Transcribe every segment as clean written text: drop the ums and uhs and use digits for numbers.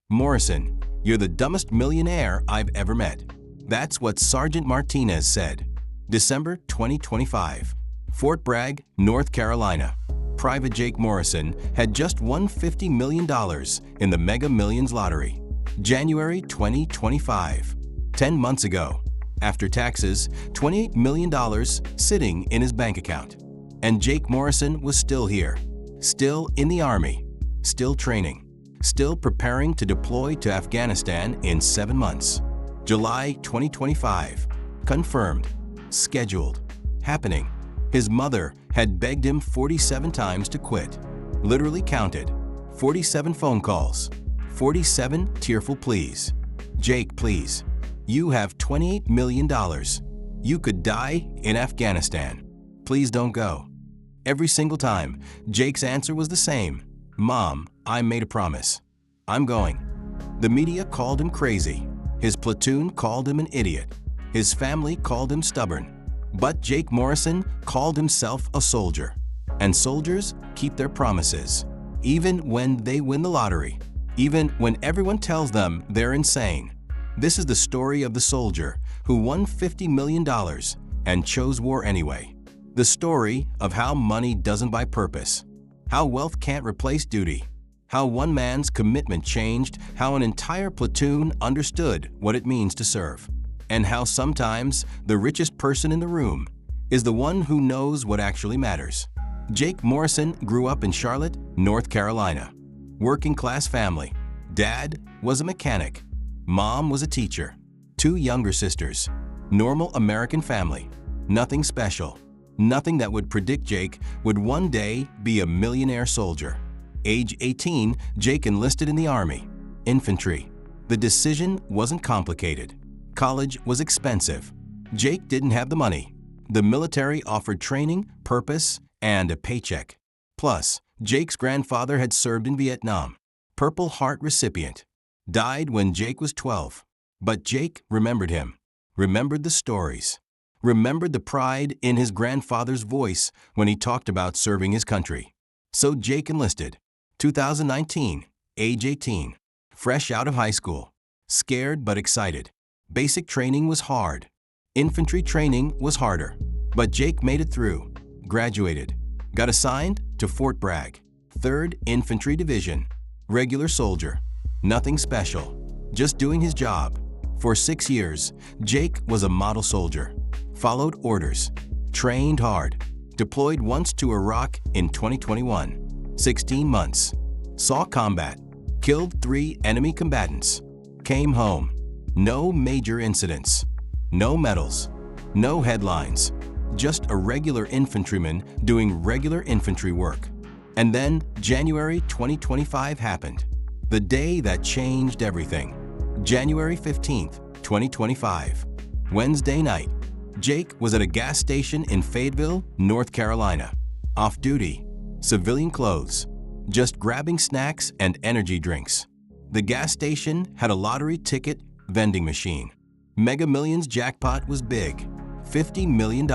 Morrison, you're the dumbest millionaire I've ever met. That's what Sergeant Martinez said. December 2025. Fort Bragg, North Carolina. Private Jake Morrison had just won $50 million in the Mega Millions lottery. January 2025. 10 months ago. After taxes, $28 million sitting in his bank account. And Jake Morrison was still here. Still in the Army. Still training. Still preparing to deploy to Afghanistan in 7 months. July 2025. Confirmed. Scheduled. Happening. His mother had begged him 47 times to quit. Literally counted. 47 phone calls. 47 tearful pleas. Jake, please. You have $28 million. You could die in Afghanistan. Please don't go. Every single time, Jake's answer was the same. Mom, I made a promise. I'm going. The media called him crazy. His platoon called him an idiot. His family called him stubborn. But Jake Morrison called himself a soldier. And soldiers keep their promises. Even when they win the lottery. Even when everyone tells them they're insane. This is the story of the soldier who won $50 million and chose war anyway. The story of how money doesn't buy purpose. How wealth can't replace duty. How one man's commitment changed how an entire platoon understood what it means to serve. And how sometimes the richest person in the room is the one who knows what actually matters. Jake Morrison grew up in Charlotte, North Carolina. Working-class family. Dad was a mechanic. Mom was a teacher. 2 younger sisters. Normal American family. Nothing special. Nothing that would predict Jake would one day be a millionaire soldier. Age 18, Jake enlisted in the Army. Infantry. The decision wasn't complicated. College was expensive. Jake didn't have the money. The military offered training, purpose, and a paycheck. Plus, Jake's grandfather had served in Vietnam. Purple Heart recipient. Died when Jake was 12. But Jake remembered him. Remembered the stories. Remembered the pride in his grandfather's voice when he talked about serving his country. So Jake enlisted. 2019, age 18. Fresh out of high school. Scared but excited. Basic training was hard. Infantry training was harder. But Jake made it through. Graduated. Got assigned to Fort Bragg, 3rd Infantry Division. Regular soldier. Nothing special. Just doing his job. For 6 years, Jake was a model soldier. Followed orders. Trained hard. Deployed once to Iraq in 2021. 16 months. Saw combat. Killed 3 enemy combatants. Came home. No major incidents. No medals. No headlines. Just a regular infantryman doing regular infantry work. And then January 2025 happened. The day that changed everything. January 15th, 2025. Wednesday night. Jake was at a gas station in Fayetteville, North Carolina. Off duty. Civilian clothes. Just grabbing snacks and energy drinks. The gas station had a lottery ticket vending machine. Mega Millions jackpot was big. $50 million.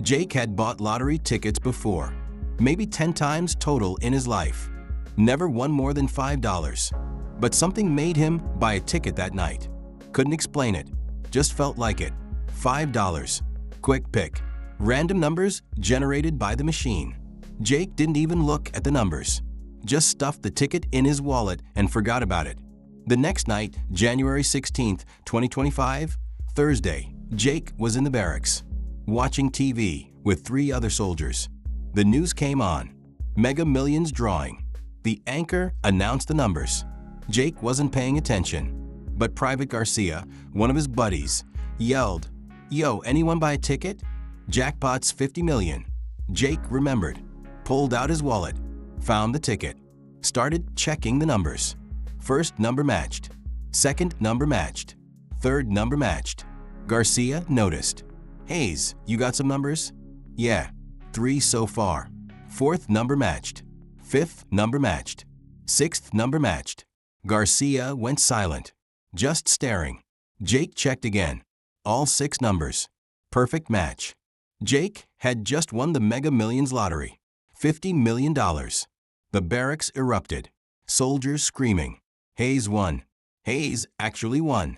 Jake had bought lottery tickets before. Maybe 10 times total in his life. Never won more than $5. But something made him buy a ticket that night. Couldn't explain it. Just felt like it. $5. Quick pick. Random numbers generated by the machine. Jake didn't even look at the numbers. Just stuffed the ticket in his wallet and forgot about it. The next night, January 16th, 2025, Thursday, Jake was in the barracks, watching TV with 3 other soldiers. The news came on. Mega Millions drawing. The anchor announced the numbers. Jake wasn't paying attention. But Private Garcia, one of his buddies, yelled, "Yo, anyone buy a ticket? Jackpot's 50 million." Jake remembered. Pulled out his wallet. Found the ticket. Started checking the numbers. First number matched. Second number matched. Third number matched. Garcia noticed. "Hayes, you got some numbers?" "Yeah, 3 so far." Fourth number matched. Fifth number matched. Sixth number matched. Garcia went silent. Just staring. Jake checked again. All 6 numbers. Perfect match. Jake had just won the Mega Millions lottery. $50 million. The barracks erupted. Soldiers screaming. Hayes won. Hayes actually won.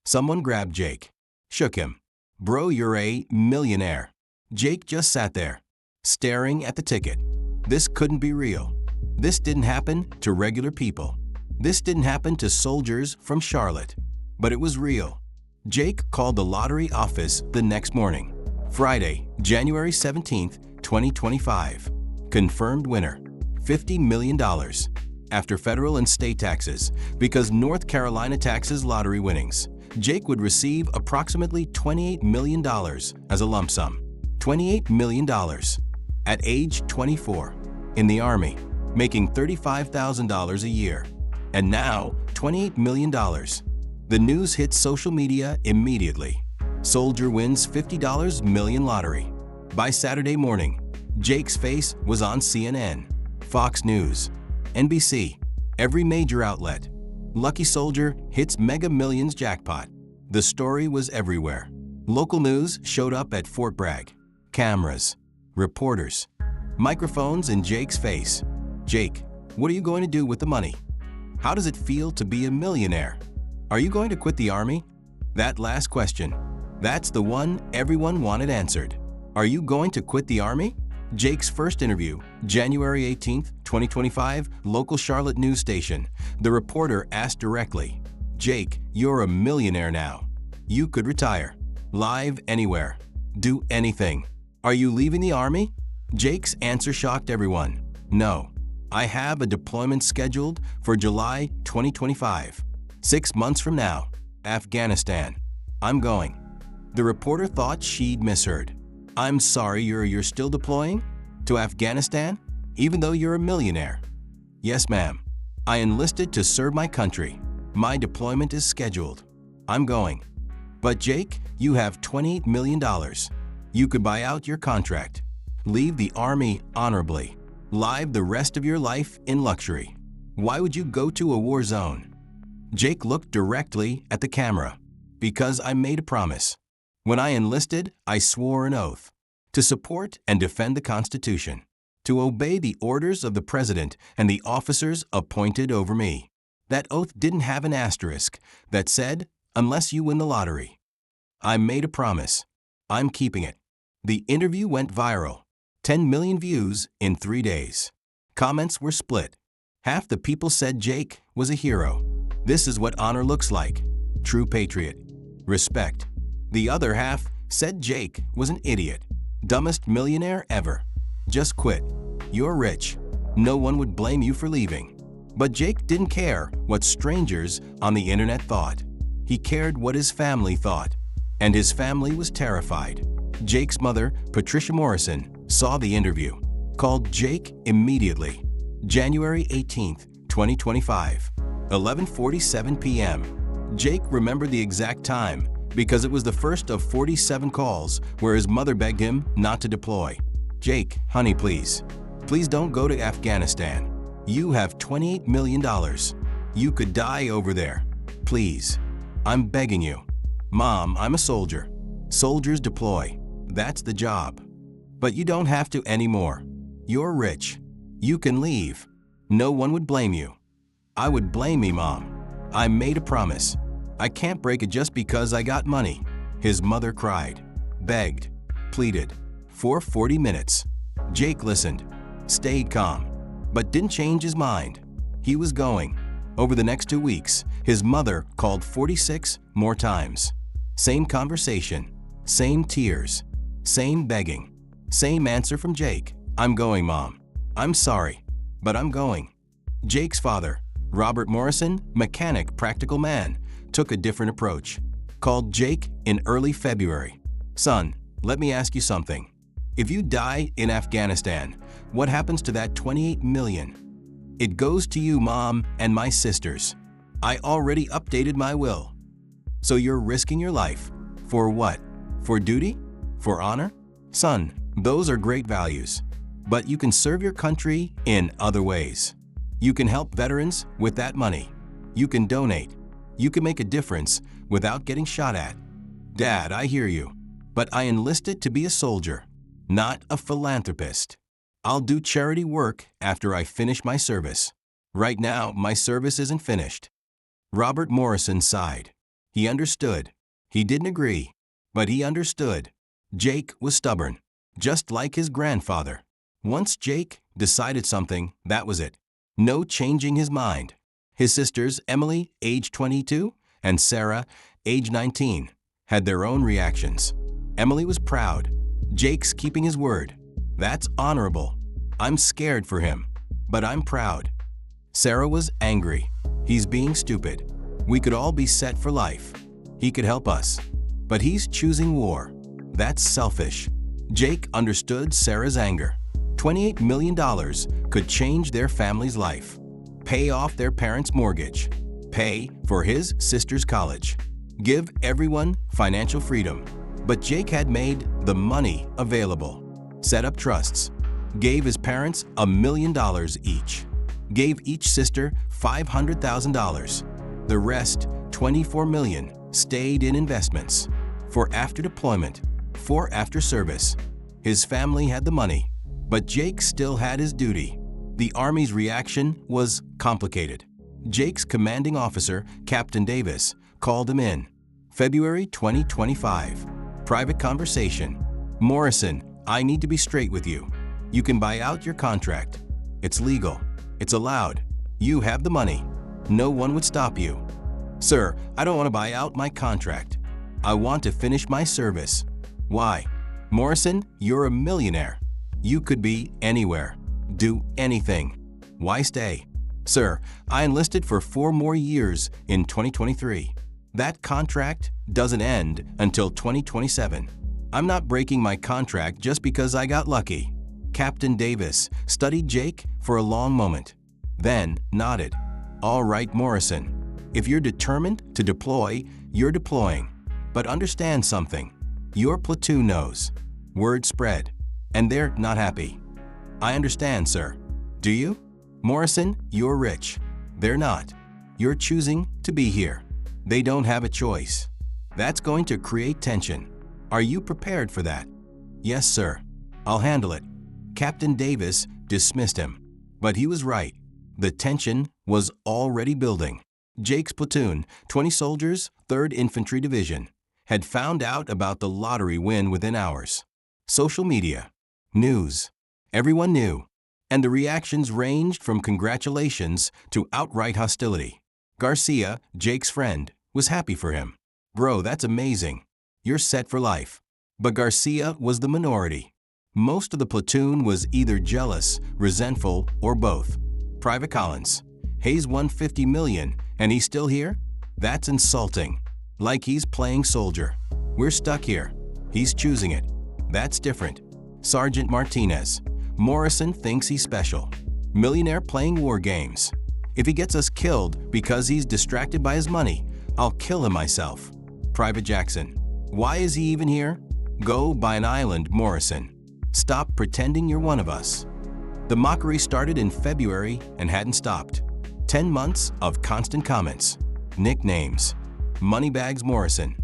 Someone grabbed Jake. Shook him. Bro, you're a millionaire. Jake just sat there, staring at the ticket. This couldn't be real. This didn't happen to regular people. This didn't happen to soldiers from Charlotte. But it was real. Jake called the lottery office the next morning. Friday, January 17th, 2025. Confirmed winner, $50 million. After federal and state taxes, because North Carolina taxes lottery winnings, Jake would receive approximately $28 million as a lump sum. $28 million. At age 24, in the Army, making $35,000 a year. And now, $28 million. The news hit social media immediately. Soldier wins $50 million lottery. By Saturday morning, Jake's face was on CNN, Fox News, NBC, every major outlet. Lucky soldier hits Mega Millions jackpot. The story was everywhere. Local news showed up at Fort Bragg. Cameras, reporters, microphones in Jake's face. Jake, what are you going to do with the money? How does it feel to be a millionaire? Are you going to quit the Army? That last question, that's the one everyone wanted answered. Are you going to quit the Army? Jake's first interview, January 18, 2025, local Charlotte news station. The reporter asked directly, Jake, you're a millionaire now. You could retire. Live anywhere. Do anything. Are you leaving the Army? Jake's answer shocked everyone. No. I have a deployment scheduled for July 2025. 6 months from now. Afghanistan. I'm going. The reporter thought she'd misheard. I'm sorry, you're still deploying? To Afghanistan? Even though you're a millionaire? Yes, ma'am. I enlisted to serve my country. My deployment is scheduled. I'm going. But Jake, you have $28 million. You could buy out your contract. Leave the Army honorably. Live the rest of your life in luxury. Why would you go to a war zone? Jake looked directly at the camera. Because I made a promise. When I enlisted, I swore an oath to support and defend the Constitution, to obey the orders of the President and the officers appointed over me. That oath didn't have an asterisk that said, unless you win the lottery. I made a promise. I'm keeping it. The interview went viral. 10 million views in 3 days. Comments were split. Half the people said Jake was a hero. This is what honor looks like. True patriot. Respect. The other half said Jake was an idiot. Dumbest millionaire ever. Just quit. You're rich. No one would blame you for leaving. But Jake didn't care what strangers on the internet thought. He cared what his family thought. And his family was terrified. Jake's mother, Patricia Morrison, saw the interview. Called Jake immediately. January 18, 2025, 11:47 p.m. Jake remembered the exact time because it was the first of 47 calls where his mother begged him not to deploy. Jake, honey, please. Please don't go to Afghanistan. You have $28 million. You could die over there. Please. I'm begging you. Mom, I'm a soldier. Soldiers deploy. That's the job. But you don't have to anymore. You're rich. You can leave. No one would blame you. I would blame me, Mom. I made a promise. I can't break it just because I got money. His mother cried, begged, pleaded, for 40 minutes. Jake listened, stayed calm, but didn't change his mind. He was going. Over the next 2 weeks, his mother called 46 more times. Same conversation, same tears, same begging, same answer from Jake. I'm going, Mom. I'm sorry, but I'm going. Jake's father, Robert Morrison, mechanic, practical man, took a different approach. Called Jake in early February. Son, let me ask you something. If you die in Afghanistan, what happens to that $28 million? It goes to you, Mom, and my sisters. I already updated my will. So you're risking your life. For what? For duty? For honor? Son, those are great values. But you can serve your country in other ways. You can help veterans with that money. You can donate. You can make a difference without getting shot at. Dad, I hear you. But I enlisted to be a soldier, not a philanthropist. I'll do charity work after I finish my service. Right now, my service isn't finished. Robert Morrison sighed. He understood. He didn't agree, but he understood. Jake was stubborn, just like his grandfather. Once Jake decided something, that was it. No changing his mind. His sisters, Emily, age 22, and Sarah, age 19, had their own reactions. Emily was proud. Jake's keeping his word. That's honorable. I'm scared for him, but I'm proud. Sarah was angry. He's being stupid. We could all be set for life. He could help us. But he's choosing war. That's selfish. Jake understood Sarah's anger. $28 million could change their family's life. Pay off their parents' mortgage. Pay for his sister's college. Give everyone financial freedom. But Jake had made the money available. Set up trusts. Gave his parents $1 million each. Gave each sister $500,000. The rest, $24 million, stayed in investments. For after deployment, for after service. His family had the money, but Jake still had his duty. The Army's reaction was complicated. Jake's commanding officer, Captain Davis, called him in. February 2025. Private conversation. Morrison, I need to be straight with you. You can buy out your contract. It's legal. It's allowed. You have the money. No one would stop you. Sir, I don't want to buy out my contract. I want to finish my service. Why? Morrison, you're a millionaire. You could be anywhere. Do anything. Why stay? Sir, I enlisted for 4 more years in 2023. That contract doesn't end until 2027. I'm not breaking my contract just because I got lucky. Captain Davis studied Jake for a long moment, then nodded. All right, Morrison. If you're determined to deploy, you're deploying. But understand something. Your platoon knows. Word spread. And they're not happy. I understand, sir. Do you? Morrison, you're rich. They're not. You're choosing to be here. They don't have a choice. That's going to create tension. Are you prepared for that? Yes, sir. I'll handle it. Captain Davis dismissed him. But he was right. The tension was already building. Jake's platoon, 20 soldiers, 3rd Infantry Division, had found out about the lottery win within hours. Social media, news, everyone knew. And the reactions ranged from congratulations to outright hostility. Garcia, Jake's friend, was happy for him. Bro, that's amazing. You're set for life. But Garcia was the minority. Most of the platoon was either jealous, resentful, or both. Private Collins, Hayes won $50 million and he's still here? That's insulting. Like he's playing soldier. We're stuck here. He's choosing it. That's different. Sergeant Martinez, Morrison thinks he's special. Millionaire playing war games. If he gets us killed because he's distracted by his money, I'll kill him myself. Private Jackson, why is he even here? Go buy an island, Morrison. Stop pretending you're one of us. The mockery started in February and hadn't stopped. 10 months of constant comments. Nicknames. Moneybags Morrison.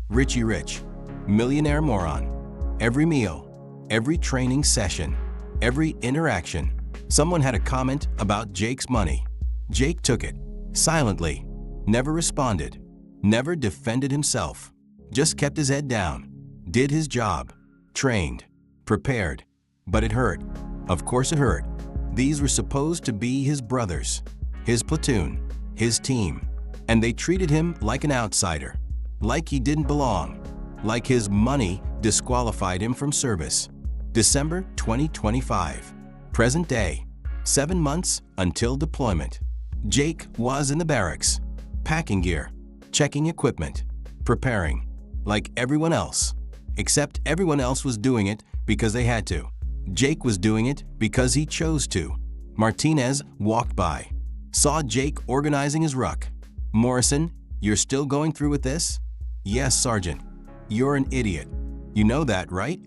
Richie Rich. Millionaire moron. Every meal. Every training session. Every interaction. Someone had a comment about Jake's money. Jake took it. Silently. Never responded. Never defended himself. Just kept his head down. Did his job. Trained. Prepared. But it hurt. Of course it hurt. These were supposed to be his brothers. His platoon. His team. And they treated him like an outsider. Like he didn't belong. Like his money disqualified him from service. December 2025. Present day. 7 months until deployment. Jake was in the barracks. Packing gear. Checking equipment. Preparing. Like everyone else. Except everyone else was doing it because they had to. Jake was doing it because he chose to. Martinez walked by. Saw Jake organizing his ruck. Morrison, you're still going through with this? Yes, Sergeant. You're an idiot. You know that, right?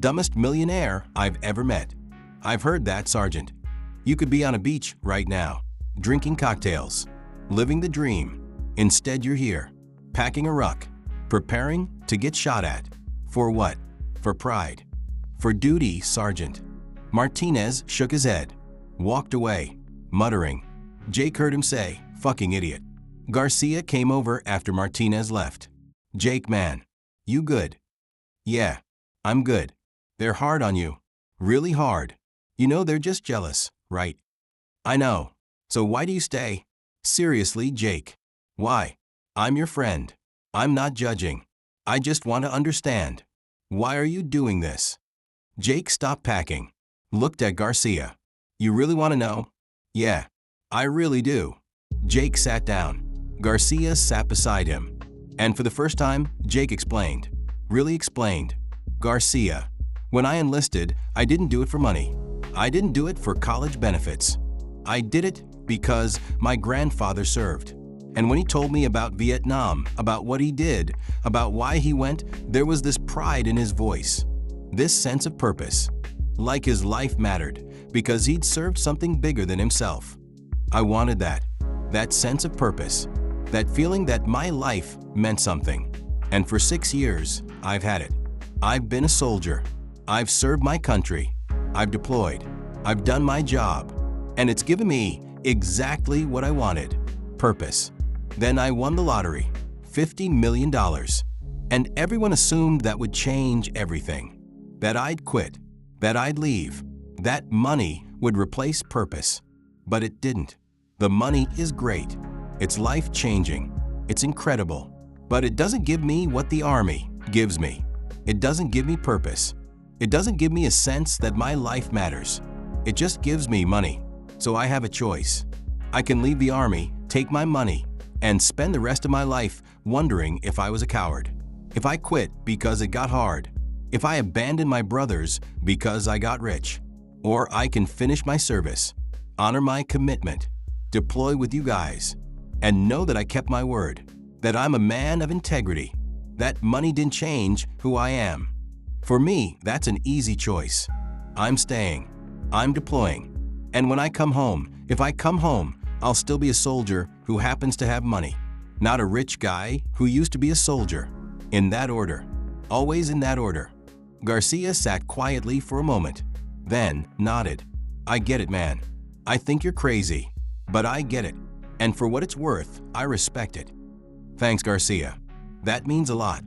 Dumbest millionaire I've ever met. I've heard that, Sergeant. You could be on a beach right now, drinking cocktails, living the dream. Instead, you're here, packing a ruck, preparing to get shot at. For what? For pride. For duty, Sergeant. Martinez shook his head, walked away, muttering. Jake heard him say, "Fucking idiot." Garcia came over after Martinez left. Jake, man, you good? Yeah, I'm good. They're hard on you. Really hard. You know they're just jealous, right? I know. So why do you stay? Seriously, Jake. Why? I'm your friend. I'm not judging. I just want to understand. Why are you doing this? Jake stopped packing. Looked at Garcia. You really want to know? Yeah, I really do. Jake sat down. Garcia sat beside him. And for the first time, Jake explained. Really explained. Garcia, when I enlisted, I didn't do it for money. I didn't do it for college benefits. I did it because my grandfather served. And when he told me about Vietnam, about what he did, about why he went, there was this pride in his voice. This sense of purpose. Like his life mattered, because he'd served something bigger than himself. I wanted that. That sense of purpose. That feeling that my life meant something. And for 6 years, I've had it. I've been a soldier. I've served my country. I've deployed. I've done my job. And it's given me exactly what I wanted. Purpose. Then I won the lottery. $50 million. And everyone assumed that would change everything. That I'd quit. That I'd leave. That money would replace purpose. But it didn't. The money is great. It's life-changing. It's incredible. But it doesn't give me what the Army gives me. It doesn't give me purpose. It doesn't give me a sense that my life matters. It just gives me money. So I have a choice. I can leave the Army, take my money, and spend the rest of my life wondering if I was a coward. If I quit because it got hard. If I abandoned my brothers because I got rich. Or I can finish my service, honor my commitment, deploy with you guys, and know that I kept my word, that I'm a man of integrity, that money didn't change who I am. For me, that's an easy choice. I'm staying. I'm deploying. And when I come home, if I come home, I'll still be a soldier who happens to have money, not a rich guy who used to be a soldier. In that order. Always in that order. Garcia sat quietly for a moment, then nodded. I get it, man. I think you're crazy, but I get it. And for what it's worth, I respect it. Thanks, Garcia. That means a lot.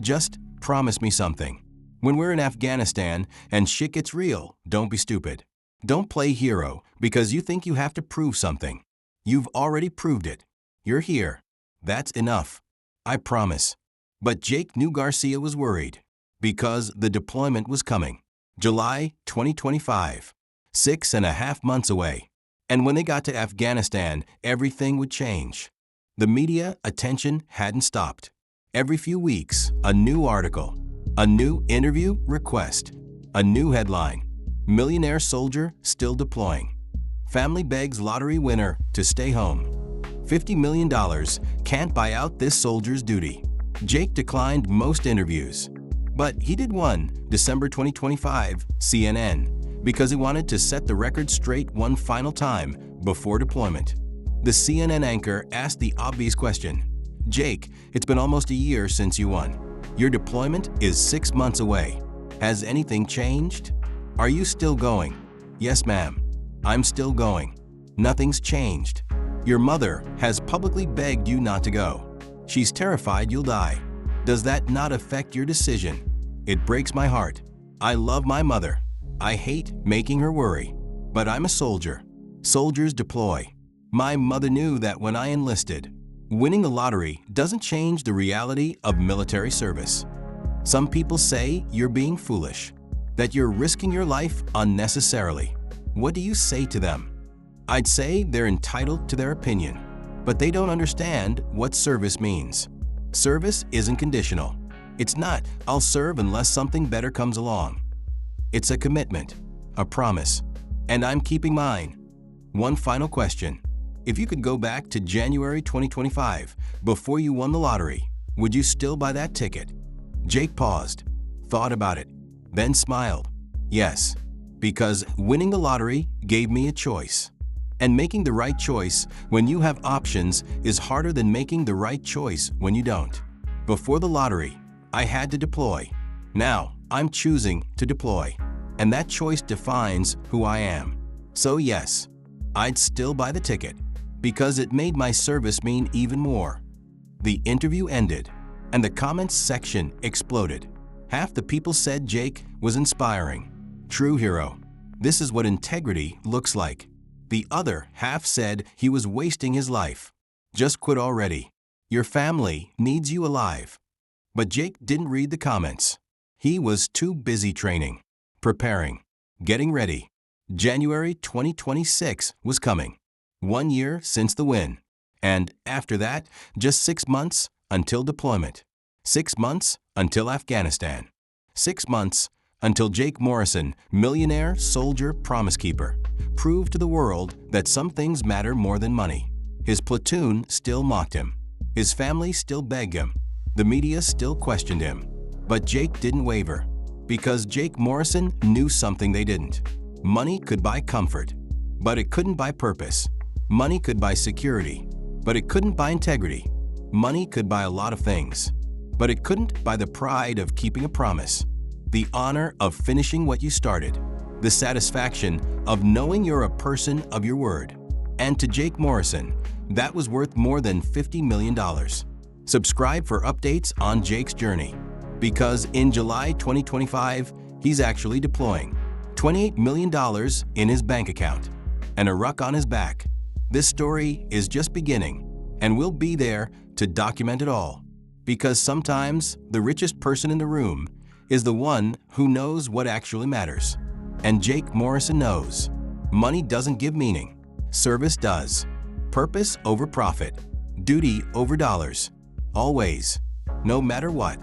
Just promise me something. When we're in Afghanistan and shit gets real, don't be stupid. Don't play hero because you think you have to prove something. You've already proved it. You're here. That's enough. I promise. But Jake knew Garcia was worried because the deployment was coming. July 2025. 6.5 months away. And when they got to Afghanistan, everything would change. The media attention hadn't stopped. Every few weeks, a new article, a new interview request, a new headline. Millionaire soldier still deploying. Family begs lottery winner to stay home. $50 million can't buy out this soldier's duty. Jake declined most interviews. But he did one, December 2025, CNN, because he wanted to set the record straight one final time before deployment. The CNN anchor asked the obvious question. Jake, it's been almost a year since you won. Your deployment is 6 months away. Has anything changed? Are you still going? Yes, ma'am. I'm still going. Nothing's changed. Your mother has publicly begged you not to go. She's terrified you'll die. Does that not affect your decision? It breaks my heart. I love my mother. I hate making her worry. But I'm a soldier. Soldiers deploy. My mother knew that when I enlisted. Winning the lottery doesn't change the reality of military service. Some people say you're being foolish, that you're risking your life unnecessarily. What do you say to them? I'd say they're entitled to their opinion, but they don't understand what service means. Service isn't conditional. It's not, I'll serve unless something better comes along. It's a commitment, a promise, and I'm keeping mine. One final question. If you could go back to January 2025, before you won the lottery, would you still buy that ticket? Jake paused, thought about it, then smiled. Yes, because winning the lottery gave me a choice. And making the right choice when you have options is harder than making the right choice when you don't. Before the lottery, I had to deploy. Now, I'm choosing to deploy. And that choice defines who I am. So yes, I'd still buy the ticket. because it made my service mean even more. The interview ended, and the comments section exploded. Half the people said Jake was inspiring. True hero. This is what integrity looks like. The other half said he was wasting his life. Just quit already. Your family needs you alive. But Jake didn't read the comments. He was too busy training, preparing, getting ready. January 2026 was coming. 1 year since the win. And after that, just 6 months until deployment. 6 months until Afghanistan. 6 months until Jake Morrison, millionaire, soldier, promise keeper, proved to the world that some things matter more than money. His platoon still mocked him. His family still begged him. The media still questioned him. But Jake didn't waver, because Jake Morrison knew something they didn't. Money could buy comfort, but it couldn't buy purpose. Money could buy security, but it couldn't buy integrity. Money could buy a lot of things, but it couldn't buy the pride of keeping a promise, the honor of finishing what you started, the satisfaction of knowing you're a person of your word. And to Jake Morrison, that was worth more than $50 million. Subscribe for updates on Jake's journey, because in July 2025, he's actually deploying. $28 million in his bank account, and a ruck on his back. This story is just beginning, and we'll be there to document it all. Because sometimes the richest person in the room is the one who knows what actually matters. And Jake Morrison knows. Money doesn't give meaning. Service does. Purpose over profit. Duty over dollars. Always. No matter what.